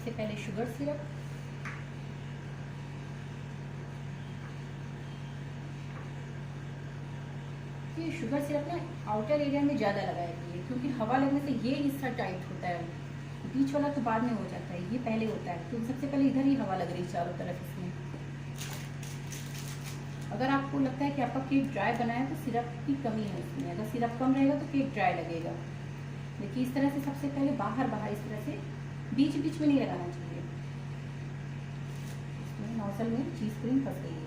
सबसे पहले sugar syrup, ये शुगर सिरप ना आउटर एरिया में ज़्यादा लगाएगी क्योंकि हवा लगने से ये हिस्सा टाइट होता है, बीच वाला तो बाद में हो जाता है, ये पहले होता है क्योंकि सबसे पहले इधर ही हवा लग रही है चारों तरफ इसमें। अगर आपको लगता है कि आपका केक ड्राई बना है तो सिरप की कमी है उसमें, अगर सिरप कम रहेगा तो केक ड्राई लगेगा। देखिए इस तरह से सबसे पहले बाहर बाहर इस तरह से, बीच बीच में नहीं लगाना चाहिए, इसमें नोजल में चीज़ क्रीम फंस गई है।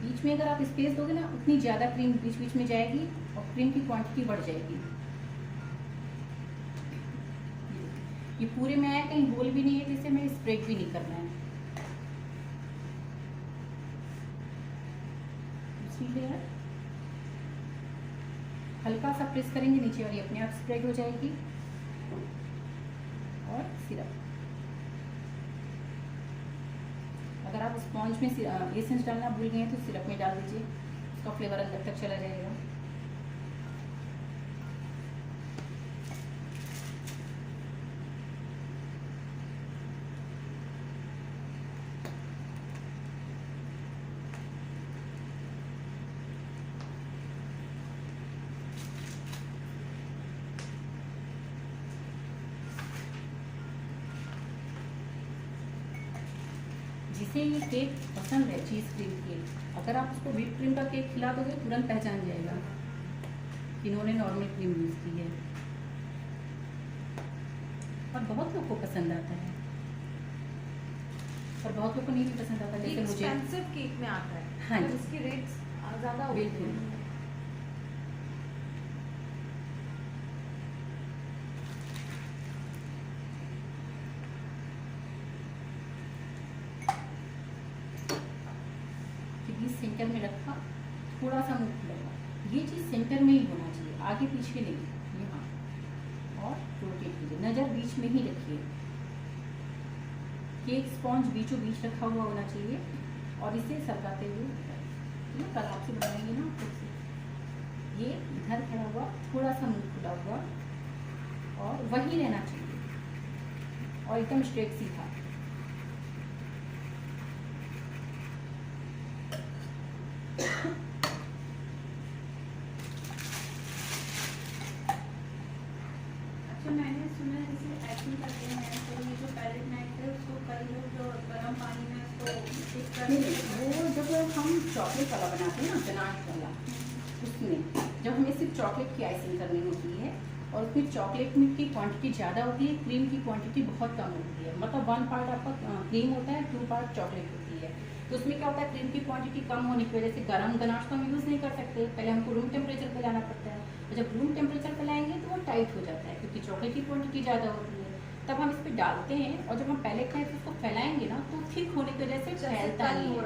बीच में अगर आप स्पेस दोगे ना उतनी ज़्यादा क्रीम बीच बीच में जाएगी और क्रीम की क्वांटिटी बढ़ जाएगी। ये पूरे में आया, कहीं होल भी नहीं है जिससे हमें स्प्रेड भी नहीं करना है। दूसरी लेयर हल्का सा प्रेस करेंगे नीचे वाली अपने आप स्प्रेड हो जाएगी। और सिरप, अगर आप स्पॉन्ज में एसेंस डालना भूल गए हैं तो सिरप में डाल दीजिए, उसका फ्लेवर अंदर तक चला जाएगा। जिसे ये केक पसंद है चीज़ क्रीम केक, अगर आप उसको व्हिप क्रीम का केक खिला दोगे तुरंत पहचान जाएगा कि इन्होंने नॉर्मल क्रीम यूज़ की है। और बहुत लोग को पसंद आता है और बहुत लोग को नहीं भी पसंद आता, जैसे मुझे। एक्सपेंसिव केक में आता है, हाँ तो इसके रेट्स ज़्यादा होते हैं। सेंटर में रखा, थोड़ा सा मुंह खुला, ये चीज़ सेंटर में ही होना चाहिए, आगे पीछे नहीं, यहाँ। और रोटेट कीजिए, नज़र बीच में ही रखिए, केक स्पॉन्ज बीचों बीच रखा हुआ होना चाहिए। और इसे सरकाते हुए कल आपसे बनाएंगे ना खुद से, ये इधर खड़ा हुआ, थोड़ा सा मुंह खुला हुआ और वही रहना चाहिए और एकदम स्ट्रेट सीधा। मैंने सुना है जैसे एक्टिंग करते हैं तो ये जो पैलेट नाइफ है उसको कई लोग जो गर्म पानी में उसको डिप कर नहीं, वो जब हम चॉकलेट वाला बनाते हैं ना, गनाश वाला, उसमें जब हमें सिर्फ चॉकलेट की आइसिंग करनी होती है और उसमें चॉकलेट की क्वांटिटी ज़्यादा होती है, क्रीम की क्वांटिटी बहुत कम होती है, मतलब 1 पार्ट आपका क्रीम होता है, 2 पार्ट चॉकलेट होती है। तो उसमें क्या होता है, क्रीम की क्वांटिटी कम होने की वजह से गर्म गनाश तो हम यूज़ नहीं कर सकते, पहले हमको रूम टेम्परेचर पर लाना पड़ता है। और जब रूम टेम्परेचर पर लाएंगे तो वो टाइट हो जाता है क्योंकि चॉकलेट की क्वांटिटी ज़्यादा होती है। तब हम इस पर डालते हैं और जब हम पहले खाएँ तो उसको फैलाएंगे ना तो थिक होने की वजह से फैलता नहीं है।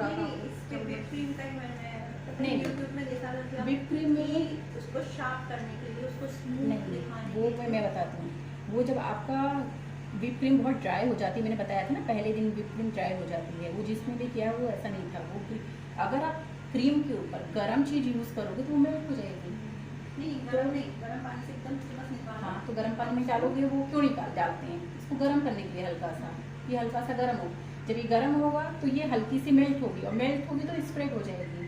व्हिप क्रीम का ही मैंने नहीं, यूट्यूब में देखा था कि व्हिप क्रीम में उसको शार्प करने के लिए, उसको स्मूथ नहीं, दिखाने वो मैं बताती हूँ। वो जब आपका व्हिप क्रीम बहुत ड्राई हो जाती है, मैंने बताया था ना पहले दिन व्हिप क्रीम ड्राई हो जाती है, वो जिसमें भी किया वो ऐसा नहीं था। वो अगर आप क्रीम के ऊपर गर्म चीज़ यूज़ करोगे तो वो मेल्ट हो जाएगी। नहीं, गर्म नहीं, गर्म पानी से एकदम बस निकालना। हाँ, तो गर्म पानी में डालोगे, वो क्यों डालते हैं, इसको गर्म करने के लिए हल्का सा, ये हल्का सा गर्म हो। जब ये गर्म होगा तो ये हल्की सी मेल्ट होगी और मेल्ट होगी तो स्प्रेड हो जाएगी।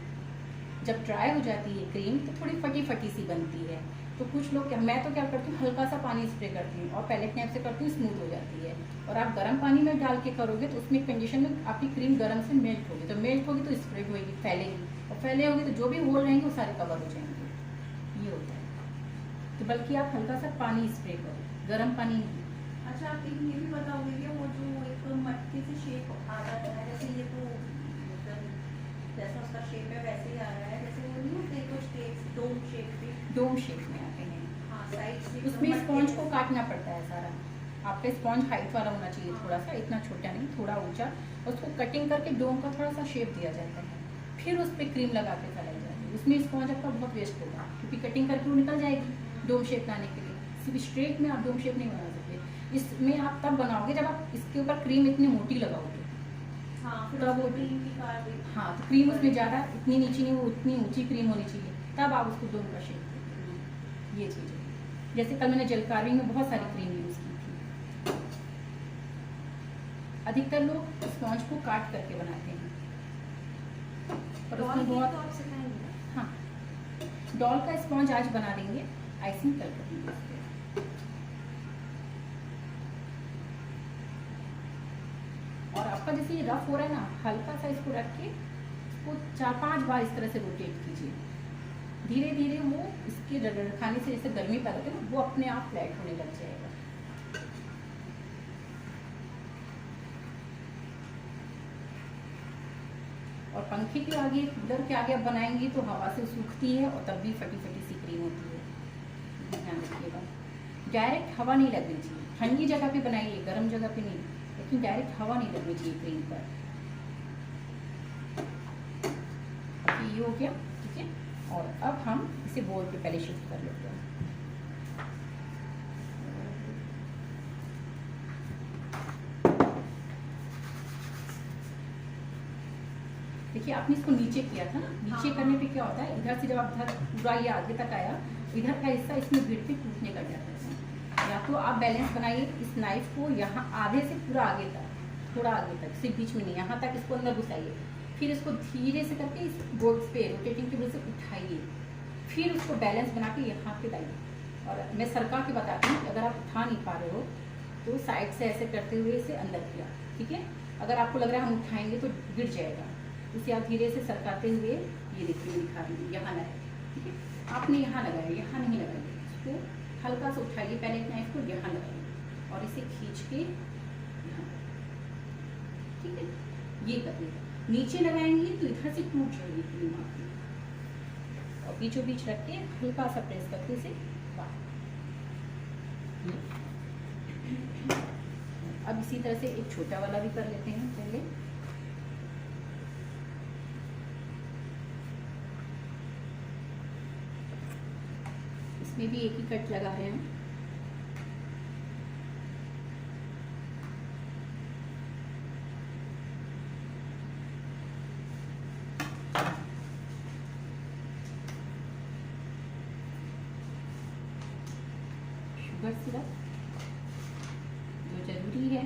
जब ड्राई हो जाती है क्रीम तो थोड़ी फटी फटी सी बनती है। तो कुछ लोग मैं तो क्या करती हूँ, हल्का सा पानी स्प्रे करती हूँ और पैलेट नाइफ से करती हूँ, स्मूथ हो जाती है। और आप गर्म पानी में डाल के करोगे तो उसमें कंडीशन में आपकी क्रीम गर्म से मेल्ट होगी, तो मेल्ट होगी तो स्प्रेड होगी, फैलेगी, और फैले होगी तो जो भी होल रहेंगे वो सारे कवर हो जाएंगे। ये होता है। तो बल्कि आप हल्का सा पानी स्प्रे करो, गर्म पानी नहीं। अच्छा, आप ये भी बताओगे कि वो जो एक मटकी से शेप आ जाता है, जैसे ये तो जैसा उसका शेप है वैसे ही आ रहा है, जैसे वो नहीं होते कुछ केक्स डोम शेप में आते हैं। हाँ, साइड से उसमें स्पॉन्ज को काटना पड़ता है सारा। आपका स्पॉन्ज हाइट वाला होना चाहिए, हाँ। थोड़ा सा, इतना छोटा नहीं, थोड़ा ऊंचा। उसको कटिंग करके डोम का थोड़ा सा शेप दिया जाता है, फिर उस पर क्रीम लगा के फैलाई जाती है। उसमें स्पॉन्ज आपका बहुत वेस्ट होगा, क्योंकि कटिंग करके वो निकल जाएगी डोम शेप लाने के लिए। सिर्फ स्ट्रेट में आप डोम शेप नहीं बना सकते। इसमें आप तब बनाओगे जब आप इसके ऊपर क्रीम इतनी मोटी लगाओगे। हाँ, फिर तब वो क्रीम की कार भी। हाँ, तो क्रीम उसमें ज़्यादा इतनी नीची नहीं, वो उतनी ऊंची क्रीम होनी चाहिए, तब आप उसको डोम का शेप देते। ये चीज़ है। जैसे कल मैंने जेल कार्विंग में बहुत सारी क्रीम यूज़ की थी। अधिकतर लोग स्पॉन्ज को काट करके बनाते हैं, पर डॉल उसमें केक बहुत तो आप सिखाएंगे? हाँ, डॉल का स्पॉन्ज आज बना देंगे, आइसिंग कल कर देंगे। और आपका जैसे ये रफ हो रहा है ना, हल्का सा इसको रख के इसको 4-5 बार इस तरह से रोटेट कीजिए। धीरे धीरे वो इसके रगड़खाने से जैसे गर्मी पैदा होती है ना, वो अपने आप फ्लैट होने लग जाएगा। और पंखे के आगे, कूलर के आगे आप बनाएंगी तो हवा से सूखती है और तब भी फटी फटी सी क्रीम होती है, ध्यान रखिएगा। डायरेक्ट हवा नहीं लगनी चाहिए। ठंडी जगह पे बनाइए, गर्म जगह पे नहीं, लेकिन डायरेक्ट हवा नहीं लगनी चाहिए क्रीम पर। ये हो गया, ठीक है। और अब हम इसे बोल पे पहले शिफ्ट कर लेते हैं। देखिए, आपने इसको नीचे किया था ना, नीचे हाँ। करने पे क्या होता है, इधर से जब आप इधर पूरा ये आगे तक आया, इधर का हिस्सा इसमें भिड़ के टूटने लग जाता है। या तो आप बैलेंस बनाइए इस नाइफ को यहाँ आधे से पूरा आगे तक, थोड़ा आगे तक, सिर्फ बीच में नहीं, यहाँ तक इसको अंदर घुसाइए। फिर इसको धीरे से करके इस बोर्ड पे रोटेटिंग टेबल से उठाइए, फिर उसको बैलेंस बना के यहाँ पे लाइए। और मैं सरका के बताती हूँ, अगर आप उठा नहीं पा रहे हो तो साइड से ऐसे करते हुए इसे अंदर किया, ठीक है। अगर आपको लग रहा है हम उठाएंगे तो गिर जाएगा, इसे आप धीरे से सरकाते हुए, ये देखिए दिखा रही हूँ, यहाँ लगाए, ठीक है। आपने यहाँ लगाया, यहाँ नहीं लगाइए, इसको हल्का सा उठाइए, पैलेट नाइफ को यहाँ लगाइए और इसे खींच के यहाँ, ठीक है। ये करिएगा। नीचे लगाएंगे तो इधर से टूट जाएगी क्रीम आपकी, और बीचों बीच रख के हल्का सा प्रेस करके इसे बाहर। अब इसी तरह से एक छोटा वाला भी कर लेते हैं पहले। इसमें भी एक ही कट लगा रहे हैं। शुगर सिरप जो जरूरी है,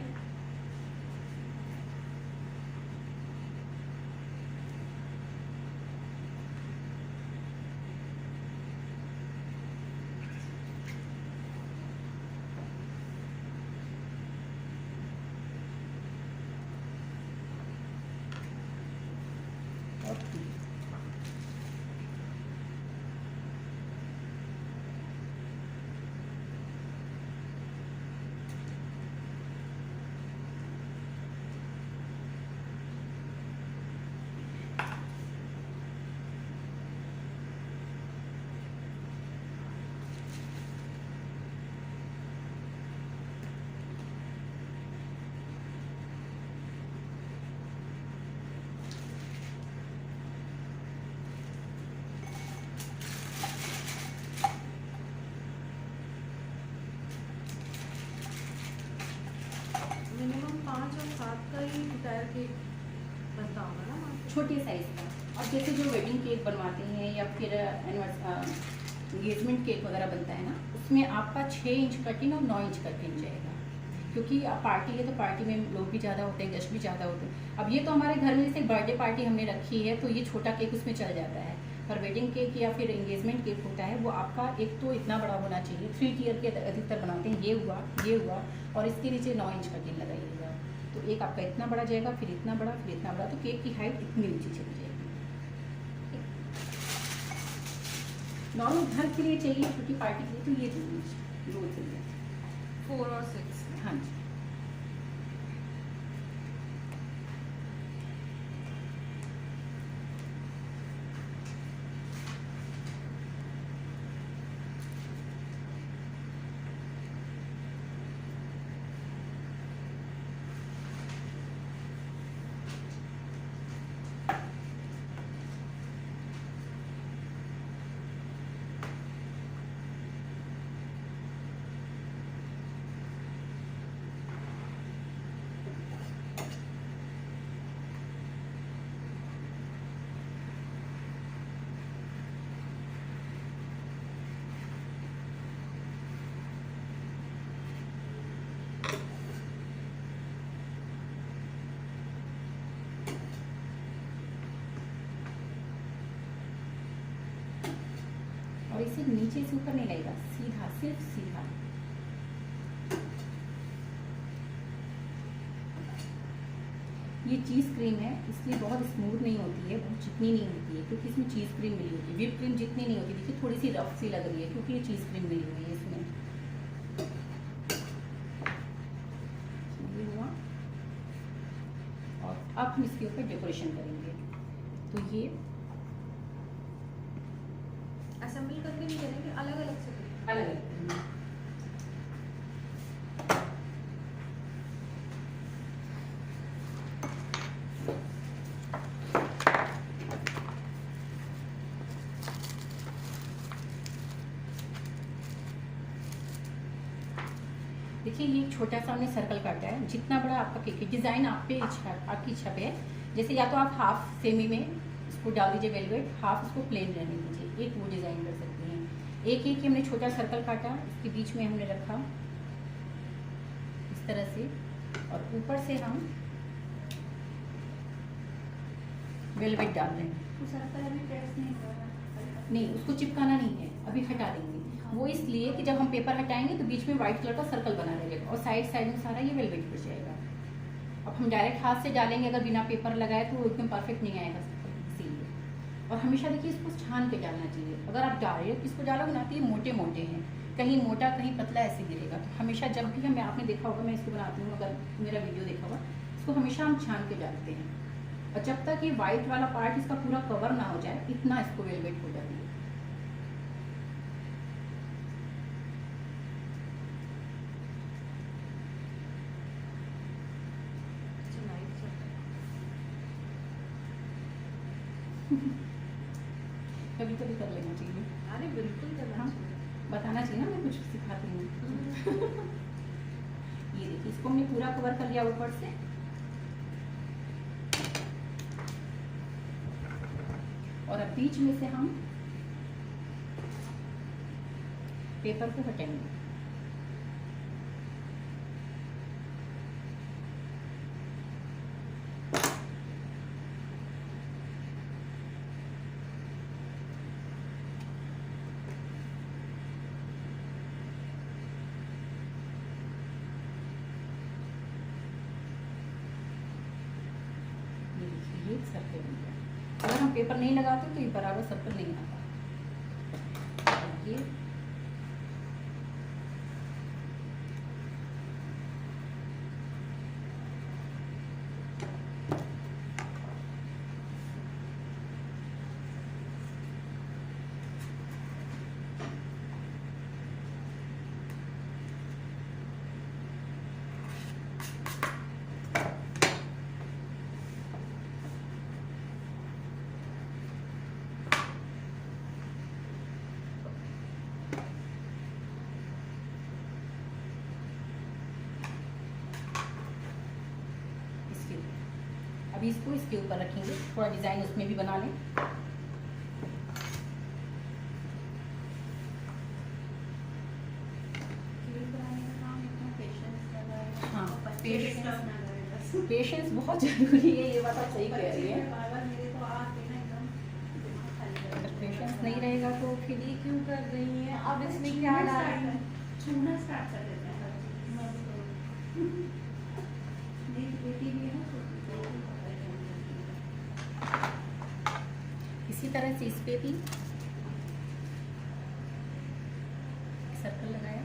और मिनिमम 5 और 7 का ही टायर केक बनता होगा ना वहाँ पे? छोटे साइज का। और जैसे जो वेडिंग केक बनवाते हैं या फिर एंगेजमेंट केक वगैरह बनता है ना, उसमें आपका 6 इंच कटिंग और 9 इंच कटिंग जाएगा, क्योंकि आप पार्टी है तो पार्टी में लोग भी ज़्यादा होते हैं, गेस्ट भी ज़्यादा होते हैं। अब ये तो हमारे घर में जैसे बर्थडे पार्टी हमने रखी है तो ये छोटा केक उसमें चल जाता है, पर वेडिंग केक या फिर एंगेजमेंट केक होता है वो आपका एक तो इतना बड़ा होना चाहिए, 3 टियर के अधिकतर बनाते हैं। ये हुआ और इसके नीचे 9 इंच कटिंग लगाइएगा, तो एक आपका इतना बड़ा जाएगा, फिर इतना बड़ा, फिर इतना बड़ा, तो केक की हाइट इतनी ऊंची चली जाएगी। नॉर्मल घर के लिए चाहिए, छोटी पार्टी के लिए तो ये चाहिए 2 चाहिए। 4 और 6। हाँ जी। सिर्फ नीचे से ऊपर नहीं लगेगा, सीधा, सिर्फ सीधा। ये चीज़ क्रीम है, इसलिए बहुत स्मूथ नहीं होती है, बहुत चिकनी नहीं होती है, क्योंकि इसमें चीज़ क्रीम मिली होती है। व्हिप क्रीम जितनी नहीं होती, देखिए थोड़ी सी रफ सी लग रही है क्योंकि ये चीज़ क्रीम मिली हुई है इसमें। ये हुआ, और अब हम इसके ऊपर डेकोरेशन करेंगे। तो ये असेंबल करके नहीं करेंगे, अलग अलग से करेंगे। अलग अलग। देखिए ये एक छोटा सा हमने सर्कल काटा है, जितना बड़ा आपका केक है, डिज़ाइन आप पे इच्छा, आपकी इच्छा पे है। जैसे या तो आप हाफ सेमी में इसको डाल दीजिए वेलवेट, हाफ इसको प्लेन रहने दीजिए, एक वो डिज़ाइन कर सकते हैं। एक एक हमने छोटा सर्कल काटा, इसके बीच में हमने रखा इस तरह से, और ऊपर से हम वेलवेट डाल रहे हैं। तो सर्कल अभी प्रेस नहीं हो रहा, नहीं, उसको चिपकाना नहीं है, अभी हटा देंगे। वो इसलिए कि जब हम पेपर हटाएंगे तो बीच में व्हाइट कलर का सर्कल बना रहेगा, और साइड साइड में सारा ये वेलवेट बच जाएगा। अब हम डायरेक्ट हाथ से डालेंगे अगर बिना पेपर लगाए तो वो एकदम परफेक्ट नहीं आएगा सर्कल, इसीलिए। और हमेशा देखिए इसको छान के डालना चाहिए। अगर आप डायरेक्ट इसको डालोगे ना तो ये मोटे मोटे हैं, कहीं मोटा कहीं पतला ऐसे गिरेगा। तो हमेशा जब भी हमें, आपने देखा होगा मैं इसको बनाती हूँ, अगर मेरा वीडियो देखा होगा, इसको हमेशा हम छान के डालते हैं। और जब तक ये व्हाइट वाला पार्ट इसका पूरा कवर ना हो जाए, इतना इसको वेलवेट हो जाती है। कभी कभी कर लेना चाहिए। अरे बिल्कुल करना चाहिए। बताना चाहिए ना, मैं कुछ सिखाती हूँ। ये देखिए इसको हमने पूरा कवर कर लिया ऊपर से, और अब बीच में से हम पेपर को हटाएंगे। ये सर्कल बन गया। अगर हम पेपर नहीं लगाते तो ये बराबर सर्कल नहीं आता। ये अभी इसको इसके ऊपर रखेंगे, थोड़ा डिजाइन उसमें भी बना लें। हाँ, पेशेंस बहुत जरूरी है, ये बात आप सही कह रही है। अगर पेशेंस नहीं रहेगा तो फिर ये क्यों कर रही है, अब इसमें क्या डाल रही है, छूना स्टार्ट कर देते हैं। बेटी भी है ना, इसी तरह से इस पे भी सर्कल लगाया।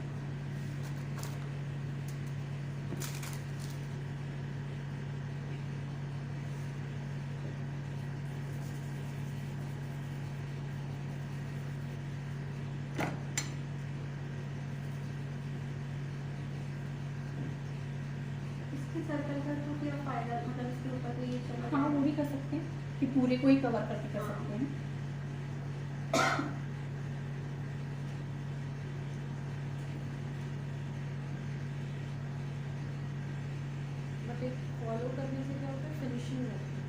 इसके सर्कल का तो क्या फायदा, मतलब इसके ऊपर तो ये चला। हाँ, वो भी कर सकते हैं कि पूरे को ही कवर करके कर सकते हैं। बट एक फॉलो करने से क्या होता है, फिनिशिंग रहती है।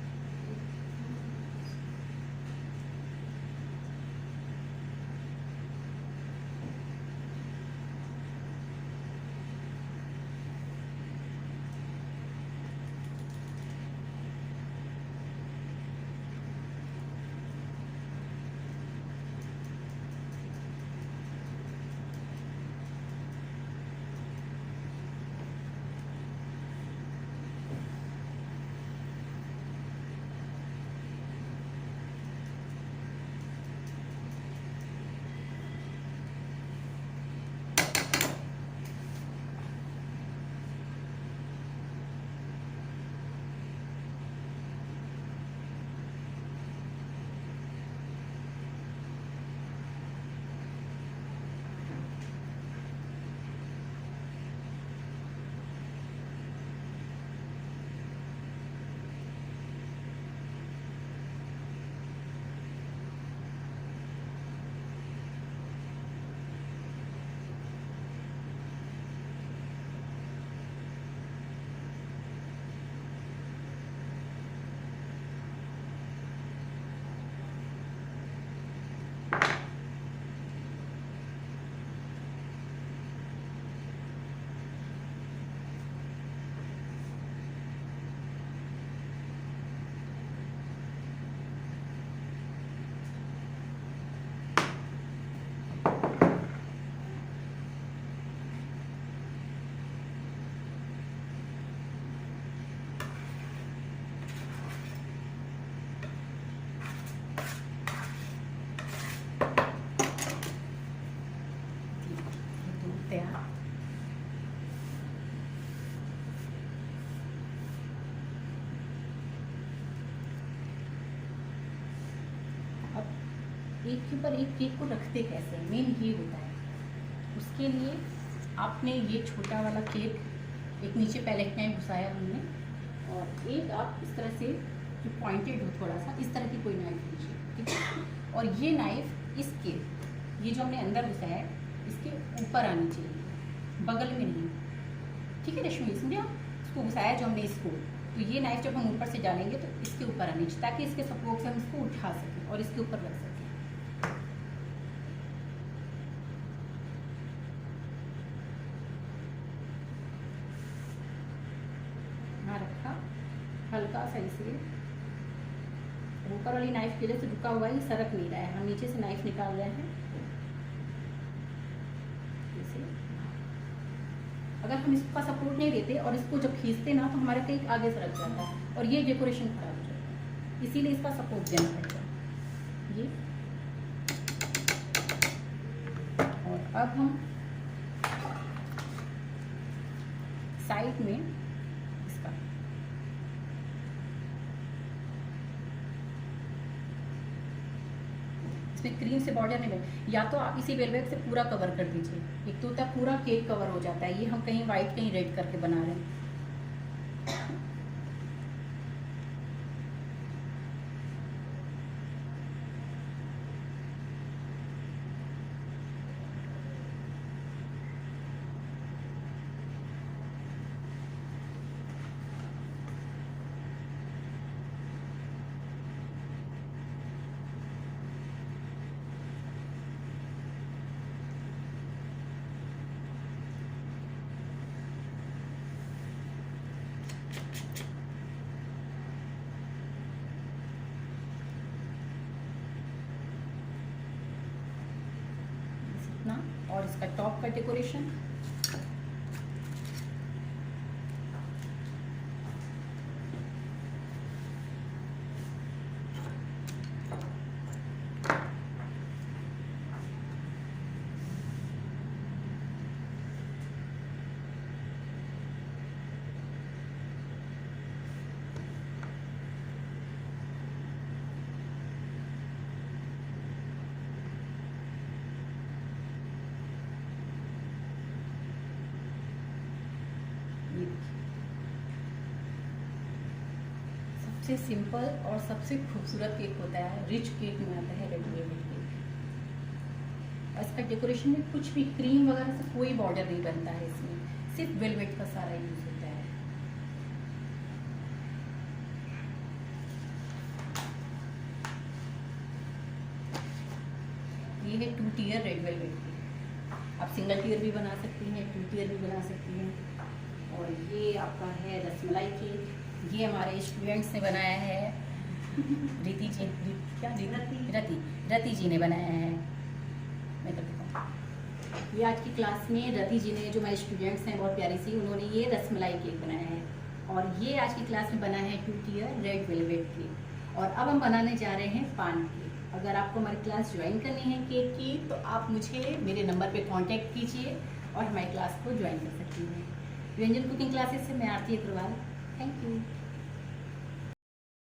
एक के ऊपर एक केक को रखते कैसे हैं, मेन ये होता है। उसके लिए आपने ये छोटा वाला केक एक नीचे पैलेट नाइफ घुसाया हमने, और एक आप इस तरह से जो पॉइंटेड हो थोड़ा सा, इस तरह की कोई नाइफ लीजिए, ठीक है। और ये नाइफ इसके, ये जो हमने अंदर घुसाया है, इसके ऊपर आनी चाहिए, बगल में नहीं, ठीक है रश्मि, समझे? इसको घुसाया जो हमने इसको, तो ये नाइफ जब हम ऊपर से डालेंगे तो इसके ऊपर आनी चाहिए, ताकि इसके सपोर्ट से हम इसको उठा सकें और इसके ऊपर रख सकें। यहाँ रखा, हल्का सा इसे ऊपर वाली नाइफ के लिए से रुका हुआ ही सरक नहीं रहा है, हम नीचे से नाइफ निकाल रहे हैं। अगर हम इसका सपोर्ट नहीं देते और इसको जब खींचते ना, तो हमारा केक आगे सरक जाता है और ये डेकोरेशन खराब हो जाता है, इसीलिए इसका सपोर्ट देना पड़ेगा। ये और अब हम साइड में इसका इसमें क्रीम से बॉर्डर नहीं बने, या तो आप इसी वेलवेट से पूरा कवर कर दीजिए, एक तो होता है पूरा केक कवर हो जाता है, ये हम कहीं वाइट कहीं रेड करके बना रहे हैं। और इसका टॉप का डेकोरेशन, सबसे सिंपल और सबसे खूबसूरत केक होता है, रिच केक में आता है रेड वेलवेट केक। और इसका डेकोरेशन में कुछ भी क्रीम वगैरह से कोई बॉर्डर नहीं बनता है, इसमें सिर्फ वेलवेट का सारा यूज होता है। ये है 2 टियर रेड वेलवेट केक, आप सिंगल टियर भी बना सकती हैं, 2 टियर भी बना सकती हैं। और ये आपका है रसमलाई केक, ये हमारे स्टूडेंट्स ने बनाया है, रति जी ने बनाया है। मैं कर देता हूँ, ये आज की क्लास में रति जी ने, जो हमारे स्टूडेंट्स हैं बहुत प्यारी सी, उन्होंने ये रसमलाई केक बनाया है। और ये आज की क्लास में बना है 2 टियर रेड वेलवेट केक। और अब हम बनाने जा रहे हैं पान केक। अगर आपको हमारी क्लास ज्वाइन करनी है केक की, तो आप मुझे मेरे नंबर पे कांटेक्ट कीजिए और हमारी क्लास को ज्वाइन कर सकती हैं। व्यंजन कुकिंग क्लासेस से मैं आरती अग्रवाल, थैंक यू।